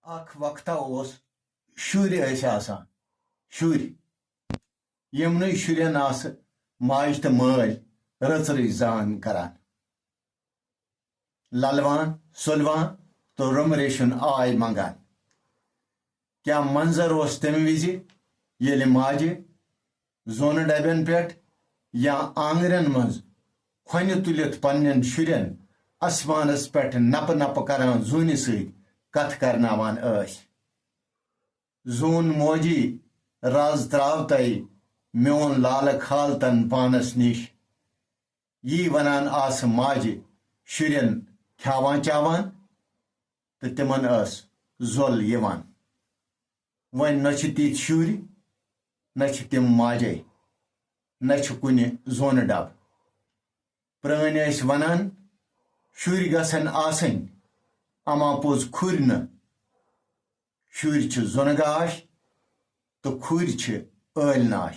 اخ وقتا اوس شُرۍ ٲسۍ آسان شُرۍ یِمنٕے شُرٮ۪ن آسہٕ ماجہِ تہٕ مٲلۍ رٕژ زان کران للوان سُلوان تہٕ روٚمریشُن آے منگان کیٛاہ منظر اوس تَمہِ وِزِ ییٚلہِ ماجہِ زوٚنہٕ ڈبٮ۪ن پٮ۪ٹھ یا آنگنن منٛز کھۄنہِ تُلِتھ پننٮ۪ن شُرٮ۪ن اسمانس پٮ۪ٹھ نپہٕ نپہٕ کران زوٗنہِ سۭتۍ کتھ کرناوان ٲسۍ زوٗن موجی راز تراوتَے میون لالہٕ خالتن پانس نِش یی ونان آسہٕ ماجہِ شُرٮ۪ن کھیاوان چاوان تہٕ تِمن ٲس زۄل یِوان وۄنۍ نہ چھِ تِتھۍ شُرۍ نہ چھِ تِم ماجے نہ چھِ کُنہِ زوٚنہٕ ڈبہٕ پرٛٲنۍ ٲسۍ ونان شُرۍ گژھن آسٕنۍ اما پوٚز کھُرۍ نہٕ شُرۍ چھِ زوٚنہٕ گاش تہٕ کھُرۍ چھِ ٲلۍ ناش